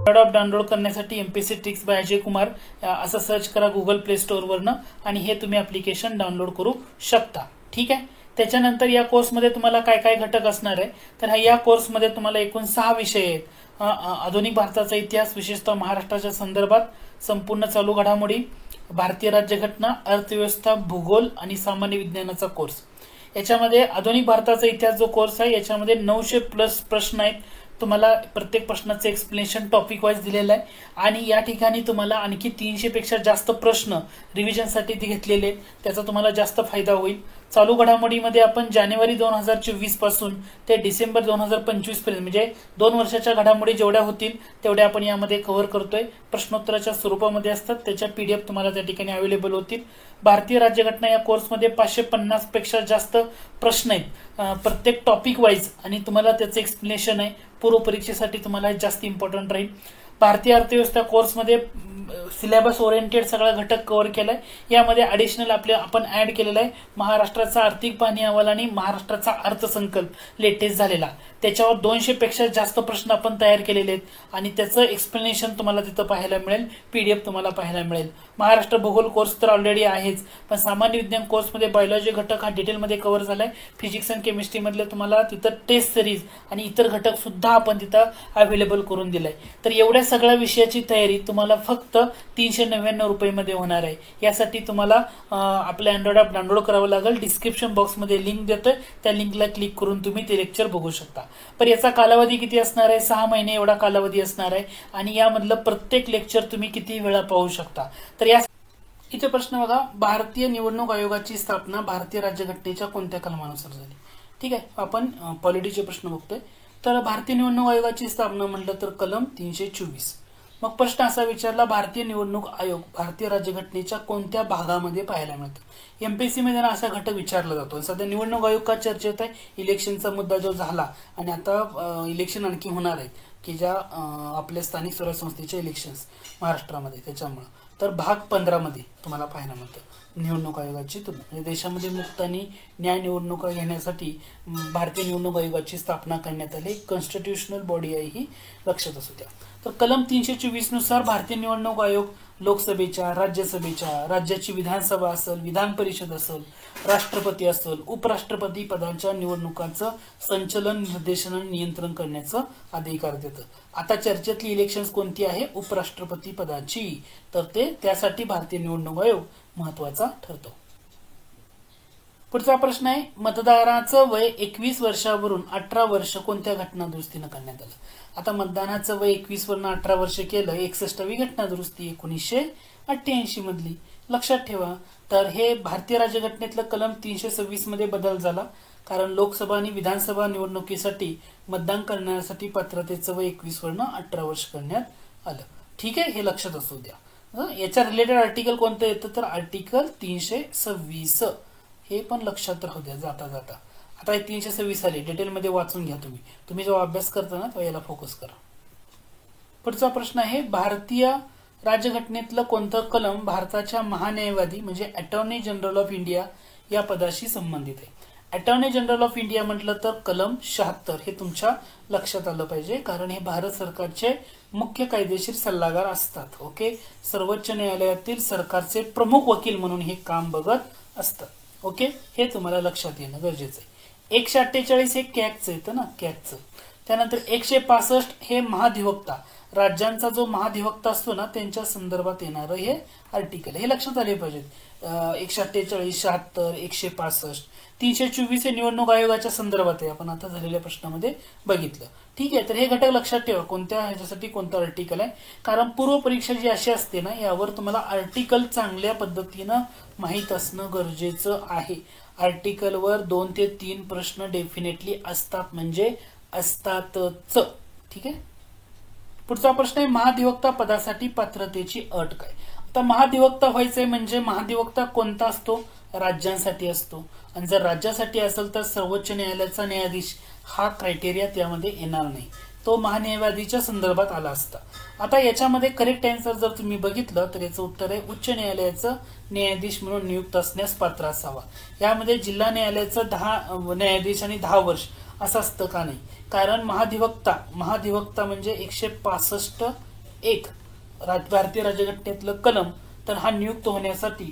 Android download करण्यासाठी MPC tricks bye Ajay Kumar असं search करा गुगल प्ले स्टोअर वरनं आणि हे तुम्ही ऍप्लिकेशन डाउनलोड करू शकता. ठीक आहे. त्याच्यानंतर या कोर्समध्ये तुम्हाला काय काय घटक असणार आहे तर या कोर्समध्ये तुम्हाला एकूण 6 विषय आहेत. आधुनिक भारताचा इतिहास, विशेषतः महाराष्ट्राच्या संदर्भात, संपूर्ण चालू घडामोडी, भारतीय राज्यघटना, अर्थव्यवस्था, भूगोल आणि सामान्य विज्ञानाचा कोर्स. याच्यामध्ये आधुनिक भारताचा इतिहास जो कोर्स आहे याच्यामध्ये 900+ प्रश्न आहेत. तुम्हाला प्रत्येक प्रश्नाचं एक्सप्लेनेशन टॉपिक वाईज दिलेलं आहे आणि या ठिकाणी तुम्हाला आणखी 300 पेक्षा जास्त प्रश्न रिव्हिजनसाठी घेतलेले आहेत. त्याचा तुम्हाला जास्त फायदा होईल. चालू घडामोडीमध्ये आपण जानेवारी 2024 पासून ते डिसेंबर 2025 पर्यंत म्हणजे 2 वर्षाच्या घडामोडी जेवढ्या होतील तेवढ्या आपण यामध्ये कव्हर करतोय. प्रश्नोत्तराच्या स्वरूपामध्ये असतात. त्याच्या पीडीएफ तुम्हाला त्या ठिकाणी अवेलेबल होतील. भारतीय राज्यघटना या कोर्समध्ये 550 पेक्षा जास्त प्रश्न आहेत प्रत्येक टॉपिक वाईज आणि तुम्हाला त्याचं एक्सप्लेनेशन आहे. पूर्व परीक्षेसाठी तुम्हाला जास्त इम्पॉर्टंट राहील. भारतीय अर्थव्यवस्था कोर्समध्ये सिलेबस ओरिएंटेड सगळा घटक कव्हर केलाय. यामध्ये ऍडिशनल आपण ऍड केलेला आहे महाराष्ट्राचा आर्थिक पाहणी अहवाल आणि महाराष्ट्राचा अर्थसंकल्प लेटेस्ट झालेला. त्याच्यावर 200 पेक्षा जास्त प्रश्न आपण तयार केलेले आहेत आणि त्याचं एक्सप्लेनेशन तुम्हाला तिथं पाहायला मिळेल. पीडीएफ तुम्हाला पाहायला मिळेल. महाराष्ट्र भूगोल कोर्स तर ऑलरेडी आहेच, पण सामान्य विज्ञान कोर्समध्ये बायोलॉजी घटक हा डिटेलमध्ये कव्हर झालाय. फिजिक्स आणि केमिस्ट्री मधले तुम्हाला तिथं टेस्ट सिरीज आणि इतर घटक सुद्धा आपण तिथं अवेलेबल करून दिलाय. तर एवढ्या सगळ्या विषयाची तयारी तुम्हाला फक्त 399 रुपये होणार आहे. यासाठी तुम्हाला आपलं अँड्रॉइड ॲप डाउनलोड करावं लागेल. डिस्क्रिप्शन बॉक्समध्ये लिंक देतोय, त्या लिंकला क्लिक करून तुम्ही ते लेक्चर बघू शकता. पण याचा कालावधी किती असणार आहे? 6 महिने एवढा कालावधी असणार आहे आणि यामधलं प्रत्येक लेक्चर तुम्ही किती वेळा पाहू शकता. तर या इथे प्रश्न बघा, भारतीय निवडणूक आयोगाची स्थापना भारतीय राज्यघटनेच्या कोणत्या कलमानुसार झाली? ठीक आहे, आपण पॉलिटीचे प्रश्न बघतोय. तर भारतीय निवडणूक आयोगाची स्थापना म्हटलं तर कलम 324. मग प्रश्न असा विचारला, भारतीय निवडणूक आयोग भारतीय राज्यघटनेच्या कोणत्या भागामध्ये पाहायला मिळतो? एमपीएससी मध्ये असा घटक विचारला जातो. सध्या निवडणूक आयोग का चर्चेत आहे? इलेक्शनचा मुद्दा जो झाला आणि आता इलेक्शन आणखी होणार आहेत की ज्या आपल्या स्थानिक स्वराज्य संस्थेचे इलेक्शन्स महाराष्ट्रामध्ये, त्याच्यामुळे तर भाग 15 मध्ये तुम्हाला पाहायला मिळतं निवडणूक आयोगाची तुलना. म्हणजे देशामध्ये मुक्त आणि न्याय निवडणुका घेण्यासाठी भारतीय निवडणूक आयोगाची स्थापना करण्यात आली. कॉन्स्टिट्युशनल बॉडी आहे ही, लक्षात असू द्या. तर कलम 324 नुसार भारतीय निवडणूक आयोग लोकसभेच्या, राज्यसभेच्या, राज्याची विधानसभा असेल, विधान परिषद असेल, राष्ट्रपती असेल, उपराष्ट्रपती पदांच्या निवडणुकांचं संचलन, निर्देशन आणि नियंत्रण करण्याचं अधिकार देतं. आता चर्चेतली इलेक्शन्स कोणती आहे? उपराष्ट्रपती पदाची. तर त्यासाठी भारतीय निवडणूक आयोग महत्वाचा ठरतो. पुढचा प्रश्न आहे, मतदाराचं वय 21 वर्षावरून 18 वर्ष कोणत्या घटना दुरुस्तीनं करण्यात आलं? आता मतदानाचं वय 21 वरून 18 वर्ष केलं. 61वी घटना दुरुस्ती 1988 मधली, लक्षात ठेवा. तर हे भारतीय राज्यघटनेतलं कलम 326 मध्ये बदल झाला, कारण लोकसभा आणि विधानसभा निवडणुकीसाठी मतदान करण्यासाठी पात्रतेचं वय 21 वरून 18 वर्ष करण्यात आलं. ठीक आहे, हे लक्षात असू द्या. याच्या रिलेटेड आर्टिकल कोणतं येतं तर आर्टिकल 326. हे पण लक्षात राहू द्या जाता जाता. आता 326 आले, डिटेलमध्ये वाचून घ्या. तुम्ही जेव्हा अभ्यास करता ना तेव्हा याला फोकस करा. पुढचा प्रश्न आहे, भारतीय राज्यघटनेतलं कोणतं कलम भारताच्या महान्यायवादी म्हणजे अटॉर्नी जनरल ऑफ इंडिया या पदाशी संबंधित आहे? अटॉर्नी जनरल ऑफ इंडिया म्हटलं तर कलम 76. हे तुमच्या लक्षात आलं पाहिजे, कारण हे भारत सरकारचे मुख्य कायदेशीर सल्लागार असतात. ओके, सर्वोच्च न्यायालयातील सरकारचे प्रमुख वकील म्हणून हे काम बघत असतात. ओके, हे तुम्हाला लक्षात येणं गरजेचं आहे. 148 हे कॅगचं येतं ना, कॅगचं. त्यानंतर 165 हे महाधिवक्ता, राज्यांचा जो महाधिवक्ता असतो ना त्यांच्या संदर्भात येणारं हे आर्टिकल, हे लक्षात आले पाहिजेत. 148, 76, 165, 324 हे निवडणूक आयोगाच्या संदर्भात आहे. आपण आता झालेल्या प्रश्नामध्ये बघितलं. ठीक आहे, तर हे घटक लक्षात ठेवा कोणत्या ह्याच्यासाठी कोणतं आर्टिकल आहे, कारण पूर्व परीक्षा जी अशी असते ना यावर तुम्हाला आर्टिकल चांगल्या पद्धतीनं माहीत असणं गरजेचं आहे. आर्टिकलवर 2 ते 3 प्रश्न डेफिनेटली असतात, म्हणजे असतातच. ठीक आहे. पुढचा प्रश्न आहे, महाधिवक्ता पदासाठी पात्रतेची अट काय? आता महाधिवक्ता व्हायचंय म्हणजे महाधिवक्ता कोणता असतो? राज्यांसाठी असतो, आणि जर राज्यासाठी असेल तर सर्वोच्च न्यायालयाचा न्यायाधीश हा क्रायटेरिया त्यामध्ये येणार नाही, तो महान्यायवादीच्या संदर्भात आला असता. आता याच्यामध्ये करेक्ट आन्सर जर तुम्ही बघितलं तर याचं उत्तर आहे उच्च न्यायालयाचं न्यायाधीश म्हणून नियुक्त असण्यास पात्र असावा. यामध्ये जिल्हा न्यायालयाचं 10 न्यायाधीश आणि 10 वर्ष असं असतं का? नाही, कारण महाधिवक्ता म्हणजे 165 एक भारतीय राज्यघटनेतलं कलम, तर हा नियुक्त होण्यासाठी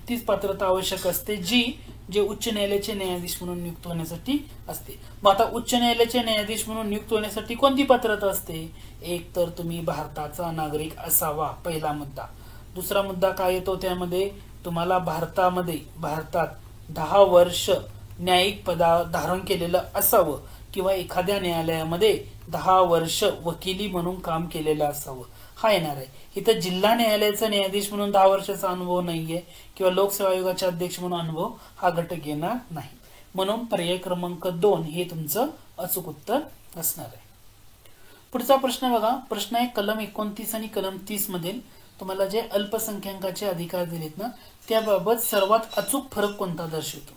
तीच पात्रता आवश्यक असते जी जे उच्च न्यायालयाचे न्यायाधीश म्हणून नियुक्त होण्यासाठी असते. मग आता उच्च न्यायालयाचे न्यायाधीश म्हणून नियुक्त होण्यासाठी कोणती पात्रता असते? एक तर तुम्ही भारताचा नागरिक असावा, पहिला मुद्दा. दुसरा मुद्दा काय येतो त्यामध्ये? तुम्हाला भारतात 10 वर्ष न्यायिक पदा धारण केलेलं असावं किंवा एखाद्या न्यायालयामध्ये 10 वर्ष वकिली म्हणून काम केलेलं असावं, हा येणार आहे. इथं जिल्हा न्यायालयाचा न्यायाधीश म्हणून 10 वर्षाचा अनुभव नाहीये किंवा लोकसेवा आयोगाचे अध्यक्ष म्हणून अनुभव, हा घटक येणार नाही. म्हणून पर्याय क्रमांक 2 हे तुमचं अचूक उत्तर असणार आहे. पुढचा प्रश्न बघा. प्रश्न आहे कलम 29 आणि कलम 30 मधील तुम्हाला जे अल्पसंख्याकांचे अधिकार दिलेत ना, त्याबाबत सर्वात अचूक फरक कोणता दर्शवतो?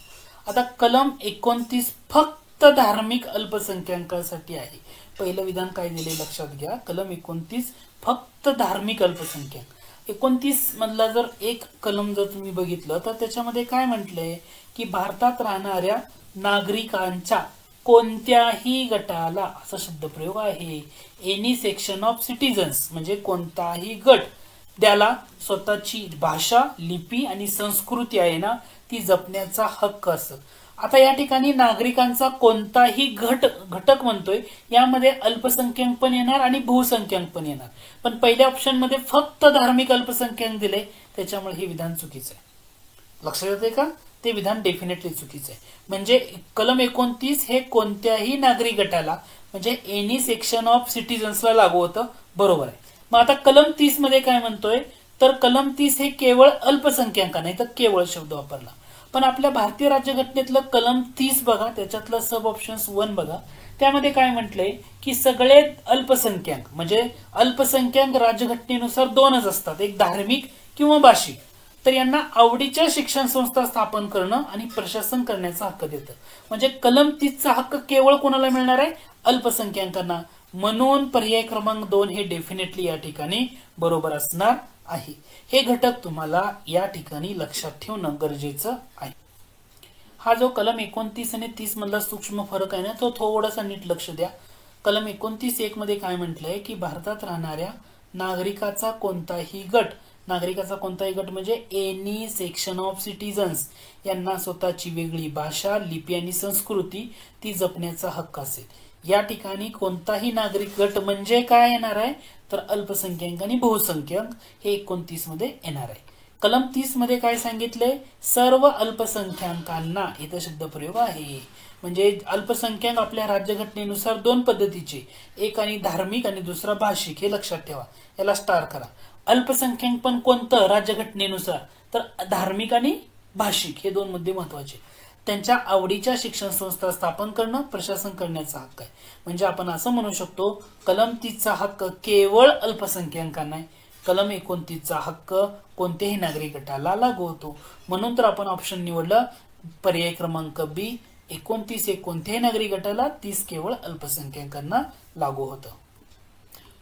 आता कलम 29 फक्त धार्मिक अल्पसंख्याकांसाठी आहे. पहिलं विधान काय दिले लक्षात घ्या. कलम 29 फक्त धार्मिक अल्पसंख्याक. 29 मधला जर एक कलम जर तुम्ही बघितलं तर त्याच्यामध्ये काय म्हटलंय की भारतात राहणाऱ्या नागरिकांच्या कोणत्याही गटाला, असा शब्दप्रयोग आहे, एनी सेक्शन ऑफ सिटीजन्स, म्हणजे कोणताही गट, त्याला स्वतःची भाषा, लिपी आणि संस्कृती आहे ना, ती जपण्याचा हक्क असतो. आता या ठिकाणी नागरिकांचा कोणताही घटक म्हणतोय, यामध्ये अल्पसंख्याक पण येणार आणि बहुसंख्याक पण येणार. पण पहिल्या ऑप्शन मध्ये फक्त धार्मिक अल्पसंख्याक दिले, त्याच्यामुळे हे विधान चुकीचं आहे. लक्षात येते का? ते विधान डेफिनेटली चुकीचं आहे. म्हणजे कलम 29 हे कोणत्याही नागरिक गटाला, म्हणजे एनी सेक्शन ऑफ सिटीजन्सला लागू होतं, बरोबर आहे. मग आता कलम 30 मध्ये काय म्हणतोय, तर कलम 30 हे केवळ अल्पसंख्याका, नाही तर केवळ शब्द वापरला. पण आपल्या भारतीय राज्यघटनेतलं कलम 30 बघा, त्याच्यातलं सब ऑप्शन्स 1 बघा, त्यामध्ये काय म्हटलंय की सगळे अल्पसंख्याक, म्हणजे अल्पसंख्याक राज्यघटनेनुसार 2च असतात, एक धार्मिक किंवा भाषिक. तर यांना आवडीच्या शिक्षण संस्था स्थापन करणं आणि प्रशासन करण्याचा हक्क देतं. म्हणजे कलम 30चा हक्क केवळ कोणाला मिळणार आहे? अल्पसंख्याकांना. म्हणून पर्याय क्रमांक 2 हे डेफिनेटली या ठिकाणी बरोबर असणार आहे. हे घटक तुम्हाला या ठिकाणी लक्षात ठेवणं गरजेचं आहे. हा जो कलम 29 आणि 30 मधला सूक्ष्म फरक आहे ना, तो थोडासा नीट लक्ष द्या. कलम 29(1) मध्ये काय म्हटलंय की भारतात राहणाऱ्या नागरिकाचा कोणताही गट म्हणजे एनी सेक्शन ऑफ सिटीजन्स, यांना स्वतःची वेगळी भाषा, लिपी आणि संस्कृती ती जपण्याचा हक्क असेल. या ठिकाणी कोणताही नागरिक गट म्हणजे काय येणार आहे, तर अल्पसंख्याक आणि बहुसंख्याक हे 29 मध्ये येणार आहे. कलम 30 मध्ये काय सांगितलंय? सर्व अल्पसंख्याकांना, इथं शब्दप्रयोग आहे, म्हणजे अल्पसंख्याक आपल्या राज्यघटनेनुसार 2 पद्धतीचे, एक आणि धार्मिक आणि दुसरा भाषिक, हे लक्षात ठेवा, याला स्टार करा. अल्पसंख्याक पण कोणतं? राज्यघटनेनुसार, तर धार्मिक आणि भाषिक हे 2 मुद्दे महत्वाचे. त्यांच्या आवडीच्या शिक्षण संस्था स्थापन करणं, प्रशासन करण्याचा हक्क आहे. म्हणजे आपण असं म्हणू शकतो कलम 30चा हक्क केवळ अल्पसंख्याकांना आहे, कलम 29चा हक्क कोणत्याही नागरिक गटाला लागू होतो. म्हणून तर आपण ऑप्शन निवडलं पर्याय क्रमांक बी. 29 कोणत्याही नागरिक गटाला, 30 केवळ अल्पसंख्याकांना लागू होतं.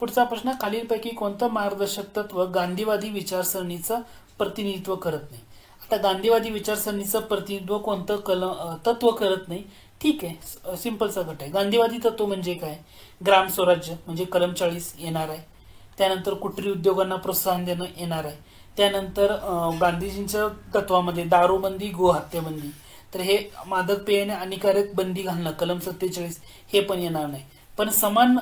पुढचा प्रश्न, खालीलपैकी कोणतं मार्गदर्शक तत्व गांधीवादी विचारसरणीचं प्रतिनिधित्व करत नाही? आता गांधीवादी विचारसरणीचं प्रतिनिधित्व कोणतं तत्व करत नाही? ठीक आहे, सिंपलचा गट आहे. गांधीवादी तत्व म्हणजे काय? ग्राम स्वराज्य म्हणजे कलम 40 येणार आहे. त्यानंतर कुटीर उद्योगांना प्रोत्साहन देणं येणार आहे. त्यानंतर गांधीजींच्या तत्वामध्ये दारूबंदी, गोहत्याबंदी, तर हे मादक पेय हानिकारक बंदी घालणं, कलम 47 हे पण येणार नाही. पण समान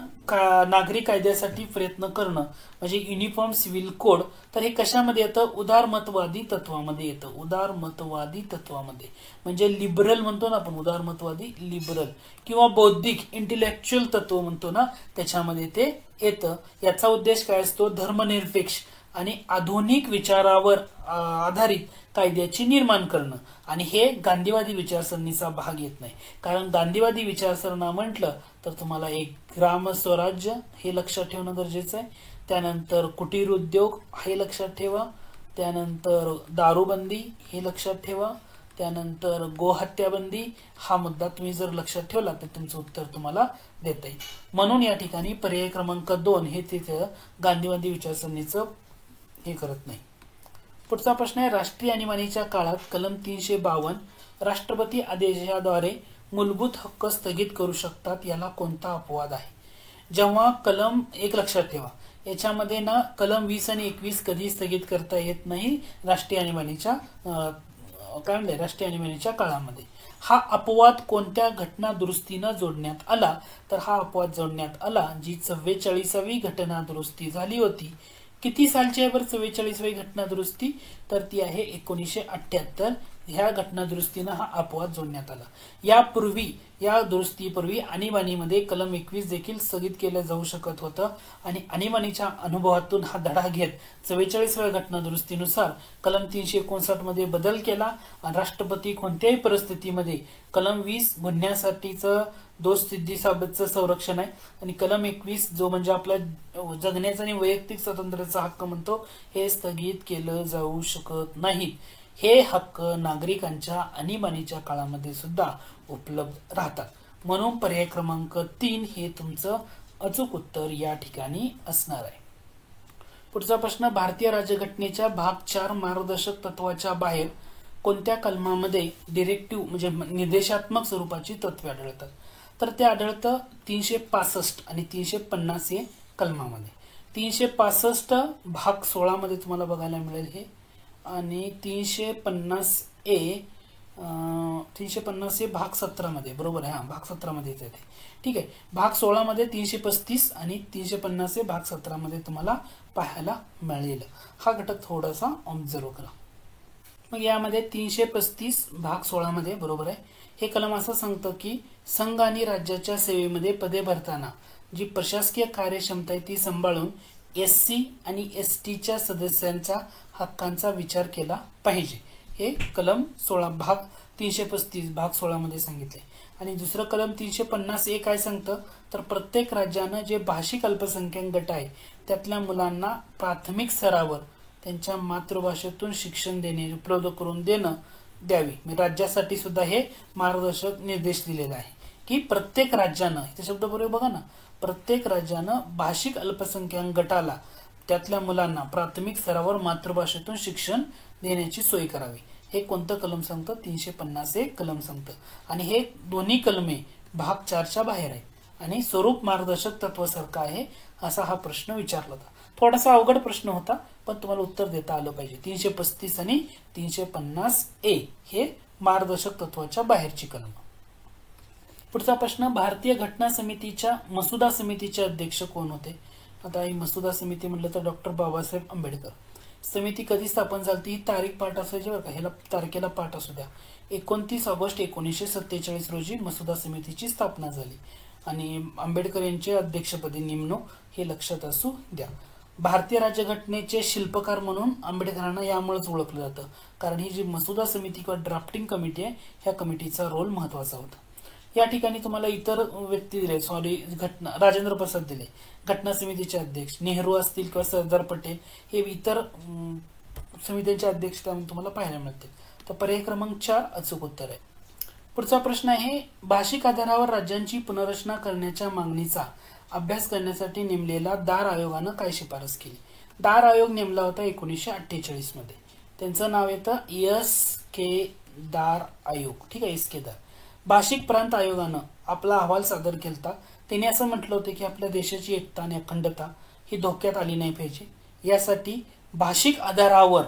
नागरी कायद्यासाठी प्रयत्न करणं म्हणजे युनिफॉर्म सिव्हिल कोड, तर हे कशामध्ये येतं? उदारमतवादी तत्वामध्ये येतं. उदारमतवादी तत्वामध्ये म्हणजे लिबरल म्हणतो ना आपण, उदारमतवादी लिबरल, किंवा बौद्धिक इंटेलेक्च्युअल तत्व म्हणतो ना, त्याच्यामध्ये ते येतं. याचा उद्देश काय असतो? धर्मनिरपेक्ष आणि आधुनिक विचारावर आधारित कायद्याची निर्माण करणं. आणि हे गांधीवादी विचारसरणीचा भाग येत नाही. कारण गांधीवादी विचारसरणा म्हटलं तर तुम्हाला एक ग्राम स्वराज्य हे लक्षात ठेवणं गरजेचं आहे. त्यानंतर कुटीर उद्योग हे लक्षात ठेवा. त्यानंतर दारूबंदी हे लक्षात ठेवा. त्यानंतर गोहत्याबंदी हा मुद्दा तुम्ही जर लक्षात ठेवला तर तुमचं उत्तर तुम्हाला देता येईल. म्हणून या ठिकाणी पर्याय क्रमांक 2 हे तिथं गांधीवादी विचारसरणीचं हे करत नाही. पुढचा प्रश्न आहे, राष्ट्रीय आणीबाणीच्या काळात कलम 352 राष्ट्रपती आदेशाद्वारे मूलभूत हक्क स्थगित करू शकतात, याला कोणता अपवाद आहे? जेव्हा कलम, एक लक्षात ठेवा याच्यामध्ये ना कलम 20 आणि 21 कधी स्थगित करता येत नाही राष्ट्रीय आणीबाणीच्या काय म्हणते राष्ट्रीय आणीबाणीच्या काळामध्ये. हा अपवाद कोणत्या घटना दुरुस्तीनं जोडण्यात आला, तर हा अपवाद जोडण्यात आला जी 44वी घटना दुरुस्ती झाली होती. किती सालची आहे बरं 44वी घटना दुरुस्ती, तर ती आहे 1978. ह्या घटना दुरुस्तीनं हा अपवाद जोडण्यात आला. यापूर्वी या दुरुस्तीपूर्वी आणीबाणीमध्ये कलम 21 देखील स्थगित केलं जाऊ शकत होतं आणि आणीबाणीच्या अनुभवातून हा धडा घेत 44व्या घटना दुरुस्तीनुसार कलम 359 मध्ये बदल केला आणि राष्ट्रपती कोणत्याही परिस्थितीमध्ये कलम 20 गुन्ह्यासाठीचं दोष सिद्धीबाबतचं संरक्षण आहे आणि कलम 21 जो म्हणजे आपला जगण्याचा आणि वैयक्तिक स्वातंत्र्याचा हक्क म्हणतो हे स्थगित केलं जाऊ शकत नाही. हे हक्क नागरिकांच्या आणीबाणीच्या काळामध्ये सुद्धा उपलब्ध राहतात. म्हणून पर्याय क्रमांक 3 हे तुमचं अचूक उत्तर या ठिकाणी असणार आहे. पुढचा प्रश्न, भारतीय राज्यघटनेच्या भाग 4 मार्गदर्शक तत्वाच्या बाहेर कोणत्या कलमामध्ये डिरेक्टिव्ह म्हणजे निर्देशात्मक स्वरूपाची तत्वे आढळतात, तर ते आढळतं 365 आणि 350 हे कलमामध्ये. 365 भाग 16 मध्ये तुम्हाला बघायला मिळेल हे आणि 350 हे भाग 17 मध्ये बरोबर आहे. हा भाग 17 मध्ये येते. ठीक आहे. भाग 16 मध्ये 335 आणि 350 हे भाग 17 मध्ये तुम्हाला पाहायला मिळेल. हा घटक थोडासा ऑब्झर्व करा. मग यामध्ये 335 भाग 16 मध्ये बरोबर आहे हे कलम असं सांगतं की संघ आणि राज्याच्या सेवेमध्ये पदे भरताना जी प्रशासकीय कार्यक्षमता आहे ती सांभाळून SC आणि STच्या सदस्यांच्या हक्कांचा विचार केला पाहिजे. हे कलम 16 भाग 335 भाग 16 मध्ये सांगितले. आणि दुसरं कलम 350 काय सांगतं, तर प्रत्येक राज्यानं जे भाषिक अल्पसंख्याक गट आहे त्यातल्या मुलांना प्राथमिक स्तरावर त्यांच्या मातृभाषेतून शिक्षण देणे उपलब्ध करून देणं द्यावी. राज्यासाठी सुद्धा हे मार्गदर्शक निर्देश दिलेले आहे की प्रत्येक राज्यानं, हे शब्द बरोबर बघा ना, प्रत्येक राज्यानं भाषिक अल्पसंख्याक गटाला त्यातल्या मुलांना प्राथमिक स्तरावर मातृभाषेतून शिक्षण देण्याची सोय करावी. हे कोणतं कलम सांगतं, 350 हे कलम सांगतं. आणि हे दोन्ही कलमे भाग 4च्या बाहेर आहेत आणि स्वरूप मार्गदर्शक तत्वासारखं आहे असा हा प्रश्न विचारला होता. थोडासा अवघड प्रश्न होता पण तुम्हाला उत्तर देता आलं पाहिजे. 335 आणि 350A हे मार्गदर्शक तत्वाच्या बाहेरची कलम. पुढचा प्रश्न, भारतीय घटना समितीच्या मसुदा समितीचे अध्यक्ष कोण होते. आता ही मसुदा समिती म्हटलं तर डॉक्टर बाबासाहेब आंबेडकर. समिती कधी स्थापन झाली ही तारीख पाठ असायची बरं का, ह्याला तारखेला पाठ असू द्या. 29 ऑगस्ट 1947 रोजी मसुदा समितीची स्थापना झाली आणि आंबेडकर यांचे अध्यक्षपदी नेमणूक हे लक्षात असू द्या. भारतीय राज्यघटनेचे शिल्पकार म्हणून आंबेडकरांना यामुळेच ओळखलं जातं कारण ही जी मसुदा समिती किंवा ड्राफ्टिंग कमिटी आहे ह्या कमिटीचा रोल महत्वाचा होता. या ठिकाणी तुम्हाला इतर व्यक्ती दिले, घटना राजेंद्र प्रसाद दिले घटना समितीचे अध्यक्ष, नेहरू असतील किंवा सरदार पटेल हे इतर समित्यांचे अध्यक्ष तुम्हाला पाहायला मिळते. तर पर्याय क्रमांक 4 अचूक उत्तर आहे. पुढचा प्रश्न आहे, भाषिक आधारावर राज्यांची पुनर्रचना करण्याच्या मागणीचा अभ्यास करण्यासाठी नेमलेला दार आयोगानं काय शिफारस केली. दार आयोग नेमला होता 1948 मध्ये. त्यांचं नाव येतं SK दार आयोग. ठीक आहे, SK दार. भाषिक प्रांत आयोगानं आपला अहवाल सादर केला. त्यांनी असं म्हटलं होतं की आपल्या देशाची एकता आणि अखंडता ही धोक्यात आली नाही पाहिजे. यासाठी भाषिक आधारावर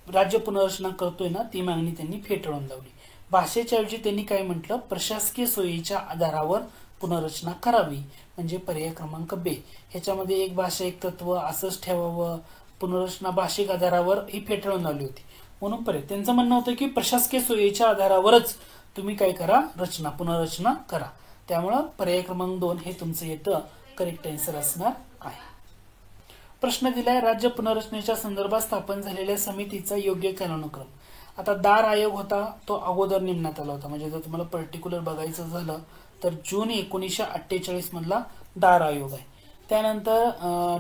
राज्य पुनर्रचना करतोय ना ती मागणी त्यांनी फेटाळून लावली. भाषेच्या ऐवजी त्यांनी काय म्हटलं, प्रशासकीय सोयीच्या आधारावर पुनर्रचना करावी म्हणजे पर्याय क्रमांक B. ह्याच्यामध्ये एक भाषा एक तत्व असंच ठेवावं, पुनर्रचना भाषिक आधारावर ही फेटाळून लावली होती. म्हणून पर्याय त्यांचं म्हणणं होतं की प्रशासकीय सोयीच्या आधारावरच तुम्ही काय करा, पुनर्रचना करा. त्यामुळं पर्याय क्रमांक 2 हे तुमचं येतं करेक्ट आन्सर असणार आहे. प्रश्न दिलाय, राज्य पुनर्रचनेच्या संदर्भात स्थापन झालेल्या समितीचा योग्य कालानुक्रम. आता दार आयोग होता तो अगोदर नेमण्यात आला होता, म्हणजे जर तुम्हाला पर्टिक्युलर बघायचं झालं तर जून 1948 मधला दार आयोग आहे. त्यानंतर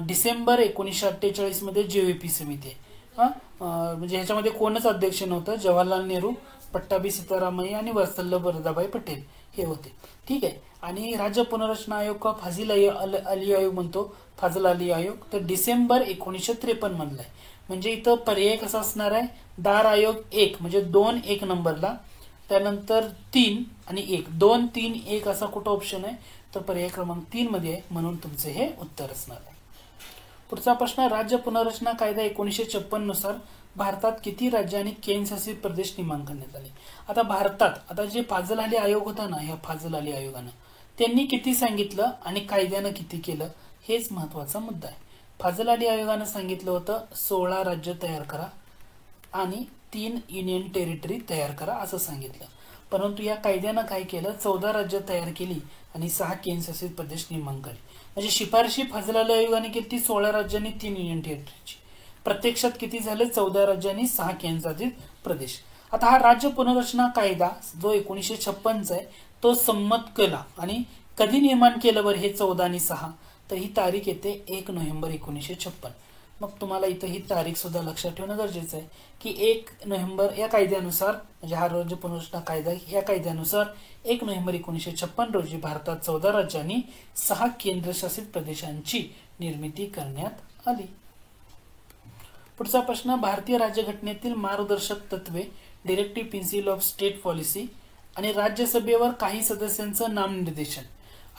डिसेंबर 1948 मध्ये JVP समिती आहे. म्हणजे ह्याच्यामध्ये कोणच अध्यक्ष नव्हतं, जवाहरलाल नेहरू, पट्टाभी सीतारामय्या आणि वत्सलभाई वल्लभभाई पटेल हे होते. ठीक आहे. आणि राज्य पुनर्रचना आयोग का फाजिल अली आयोग म्हणतो, फाजल अली आयोग, तर डिसेंबर 1953 मधला आहे. म्हणजे इथं पर्याय कसा असणार आहे, दार आयोग 1 म्हणजे 2 1 नंबरला, त्यानंतर 3 आणि 1 2 3 1 असा कुठं ऑप्शन आहे तर पर्याय क्रमांक 3 मध्ये आहे. म्हणून तुमचे हे उत्तर असणार आहे. पुढचा प्रश्न, राज्य पुनर्रचना कायदा 1956 नुसार भारतात किती राज्य आणि केंद्रशासित प्रदेश नामांकनात आले? आता भारतात आता जे फाजल अली आयोग होता ना, ह्या फाजल अली आयोगानं त्यांनी किती सांगितलं आणि कायद्यानं किती केलं हेच महत्वाचा मुद्दा आहे. फाजल अली आयोगानं सांगितलं होतं 16 राज्य तयार करा आणि 3 युनियन टेरिटरी तयार करा असं सांगितलं. परंतु या कायद्यानं काय केलं, 14 राज्य तयार केली आणि 6 केंद्रशासित प्रदेश नामांकन. म्हणजे शिफारशी फाजल अली आयोगाने केली 16 राज्यांनी 3 युनियन टेरिटरीची. प्रत्यक्षात किती झाले, 14 राज्यांनी 6 केंद्रशासित प्रदेश. आता हा राज्य पुनर्रचना कायदा जो 1956 आहे तो संमत केला आणि कधी निर्माण केलं बरं हे 14 आणि 6, तर ही तारीख येते 1 नोव्हेंबर 1956. मग तुम्हाला इथं ही तारीख सुद्धा लक्षात ठेवणं गरजेचं आहे की 1 नोव्हेंबर या कायद्यानुसार, म्हणजे हा राज्य पुनर्रचना कायदा या कायद्यानुसार 1 नोव्हेंबर 1956 रोजी भारतात 14 राज्यांनी 6 केंद्रशासित प्रदेशांची निर्मिती करण्यात आली. पुढचा प्रश्न, भारतीय राज्यघटनेतील मार्गदर्शक तत्वे directive principle of state policy आणि राज्यसभेवर काही सदस्यांचं नामनिर्देशन.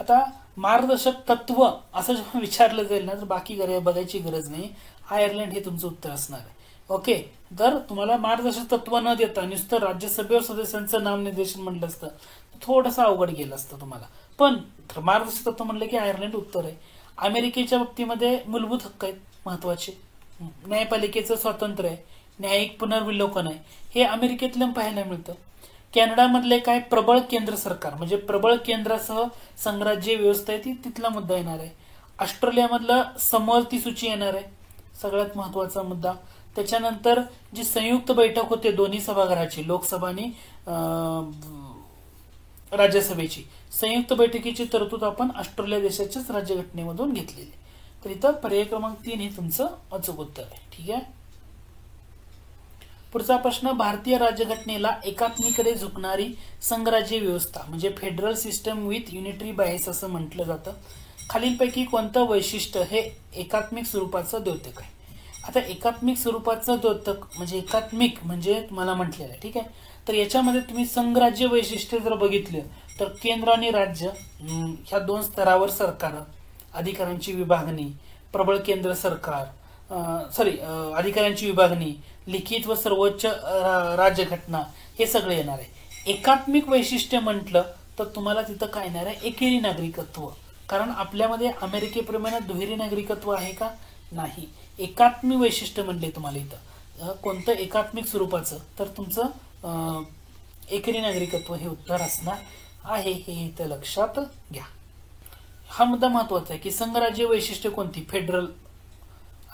आता मार्गदर्शक तत्व असं जेव्हा विचारलं जाईल ना तर बाकी बघायची गरज नाही, आयर्लंड हे तुमचं उत्तर असणार आहे. ओके, जर तुम्हाला मार्गदर्शक तत्व न देता नुसतं राज्यसभेवर सदस्यांचं नामनिर्देशन म्हटलं असतं थोडंसं अवघड गेलं असतं तुम्हाला. पण मार्गदर्शक तत्व म्हणलं की आयर्लंड उत्तर आहे. अमेरिकेच्या बाबतीमध्ये मूलभूत हक्क आहेत महत्वाचे, न्यायपालिकेचं स्वातंत्र्य आहे, न्यायिक पुनर्विलोकन आहे, हे अमेरिकेतलं पाहायला मिळतं. कॅनडामधले काय, प्रबळ केंद्र सरकार म्हणजे प्रबळ केंद्रासह संघराज्य व्यवस्था आहे ती तिथला मुद्दा येणार आहे. ऑस्ट्रेलियामधलं समवर्ती सूची येणार आहे, सगळ्यात महत्वाचा मुद्दा. त्याच्यानंतर जी संयुक्त बैठक होते दोन्ही सभागृहाची, लोकसभा आणि राज्यसभेची, संयुक्त बैठकीची तरतूद आपण ऑस्ट्रेलिया देशाच्याच राज्यघटनेमधून घेतलेली. तर इथं पर्याय क्रमांक 3 हे तुमचं अचूक उत्तर आहे. ठीक आहे. पुढचा प्रश्न, भारतीय राज्यघटनेला एकात्मीकडे झुकणारी संघराज्य व्यवस्था म्हणजे federal system with unitary bias असं म्हटलं जातं. खालीलपैकी कोणतं वैशिष्ट्य हे एकात्मिक स्वरूपाचं द्योतक आहे? आता एकात्मिक स्वरूपाचं द्योतक म्हणजे एकात्मिक म्हणजे तुम्हाला म्हटलेलं आहे. ठीक आहे. तर याच्यामध्ये तुम्ही संघराज्य वैशिष्ट्य जर बघितलं तर केंद्र आणि राज्य ह्या 2 स्तरावर सरकार, अधिकारांची विभागणी, प्रबळ केंद्र सरकार, अधिकारांची विभागणी, लिखित व सर्वोच्च राज्यघटना हे सगळे येणार आहे. एकात्मिक वैशिष्ट्य म्हटलं तर तुम्हाला तिथं काय येणार आहे, एकेरी नागरिकत्व. कारण आपल्यामध्ये अमेरिकेप्रमाणे दुहेरी नागरिकत्व आहे का, नाही. एकात्मिक वैशिष्ट्य म्हणले तुम्हाला इथं कोणतं एकात्मिक स्वरूपाचं, तर तुमचं एकेरी नागरिकत्व हे उत्तर असणार आहे. हे इथं लक्षात घ्या. हा मुद्दा महत्वाचा आहे की संघराज्य वैशिष्ट्य कोणती, फेडरल,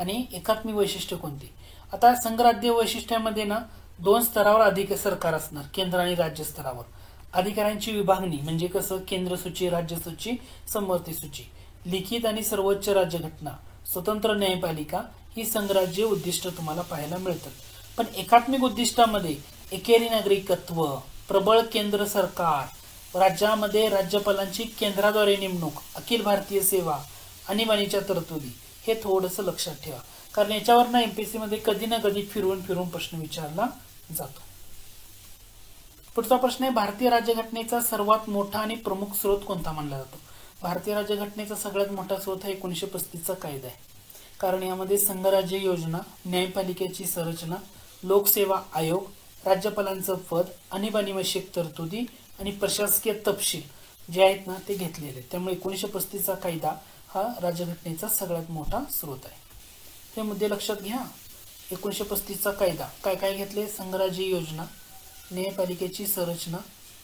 आणि एकात्मिक वैशिष्ट्य कोणती. आता संघराज्य वैशिष्ट्यामध्ये ना 2 स्तरावर अधिक सरकार असणार, केंद्र आणि राज्य स्तरावर. अधिकारांची विभागणी म्हणजे कसं, केंद्र सूची, राज्य सूची, समवर्ती सूची, लिखित आणि सर्वोच्च राज्यघटना, स्वतंत्र न्यायपालिका ही संघराज्य उद्दिष्ट तुम्हाला पाहायला मिळतात. पण एकात्मिक उद्दिष्टामध्ये एकेरी नागरिकत्व, प्रबळ केंद्र सरकार, राज्यामध्ये राज्यपालांची केंद्राद्वारे नेमणूक, अखिल भारतीय सेवा, आणीबाणीच्या तरतुदी हे थोडंसं लक्षात ठेवा. कारण याच्यावर ना एमपीएससी मध्ये कधी ना कधी फिरवून प्रश्न विचारला जातो. पुढचा प्रश्न आहे, भारतीय राज्यघटनेचा सर्वात मोठा आणि प्रमुख स्रोत कोणता मानला जातो? भारतीय राज्यघटनेचा सगळ्यात मोठा स्रोत हा 1935चा कायदा आहे. कारण यामध्ये संघराज्य योजना, न्यायपालिकेची संरचना, लोकसेवा आयोग, राज्यपालांचं पद, आणीबाणीविषयक तरतुदी आणि प्रशासकीय तपशील जे आहेत ना ते घेतलेले आहेत. त्यामुळे 1935चा कायदा हा राज्यघटनेचा सगळ्यात मोठा स्रोत आहे. हे मुद्दे लक्षात घ्या. 1935चा कायदा काय काय घेतले, संघराज्य योजना, न्यायपालिकेची संरचना,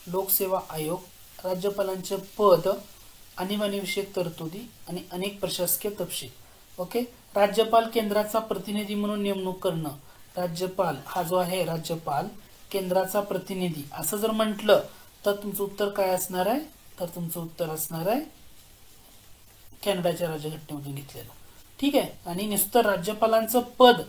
लोकसेवा आयोग, राज्यपालांचे पद, आणीबाणीविषयक तरतुदी आणि अनेक प्रशासकीय तपशील. ओके. राज्यपाल केंद्राचा प्रतिनिधी म्हणून नेमणूक करणं. राज्यपाल हा जो आहे राज्यपाल केंद्राचा प्रतिनिधी असं जर म्हटलं तर तुमचं उत्तर काय असणार आहे, तर तुमचं उत्तर असणार आहे कॅनडाच्या राज्यघटनेमधून घेतलेलं. ठीक आहे. आणि नुसतं राज्यपालांचं पद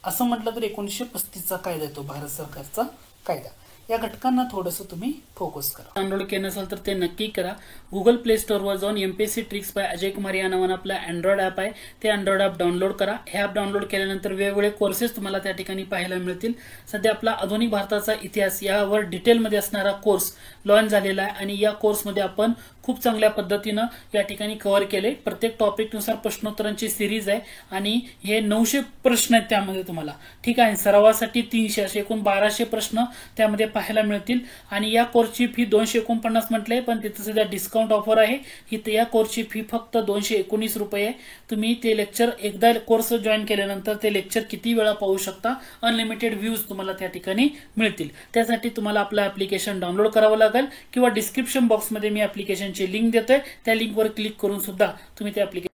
असं म्हटलं तर 1935चा कायदा येतो, भारत सरकारचा कायदा. या घटकांना थोडंसं तुम्ही फोकस करा. डाउनलोड केलं नसेल तर ते नक्की करा. गुगल प्ले स्टोअरवर जाऊन MPSC tricks bye Ajay Kumar या नावानं आपलं अँड्रॉइड ॲप आहे, ते अँड्रॉइड ॲप डाउनलोड करा. हे ॲप डाउनलोड केल्यानंतर वेगवेगळे कोर्सेस तुम्हाला त्या ठिकाणी पाहायला मिळतील. सध्या आपला आधुनिक भारताचा इतिहास यावर डिटेलमध्ये असणारा कोर्स लॉन्च झालेला आहे आणि या कोर्समध्ये आपण खूप चांगल्या पद्धतीनं या ठिकाणी कव्हर केले. प्रत्येक टॉपिकनुसार प्रश्नोत्तरांची सिरीज आहे आणि हे 900 प्रश्न आहेत त्यामध्ये तुम्हाला, ठीक आहे. सरावासाठी 300 असे एकूण 1200 प्रश्न त्यामध्ये पाहायला मिळतील आणि या कोर्सची फी 249 म्हटले, पण तिथे सध्या डिस्काउंट ऑफर आहे. ही या कोर्सची फी फक्त 219 रुपये आहे. तुम्ही ते लेक्चर एकदा कोर्स जॉईन केल्यानंतर ते लेक्चर किती वेळा पाहू शकता. अनलिमिटेड व्ह्यूज तुम्हाला त्या ठिकाणी मिळतील. त्यासाठी तुम्हाला आपलं ऍप्लिकेशन डाउनलोड करावं लागेल किंवा डिस्क्रिप्शन बॉक्समध्ये मी ऍप्लिकेशनची लिंक देतोय, त्या लिंकवर क्लिक करून सुद्धा तुम्ही ते ऍप्लिकेशन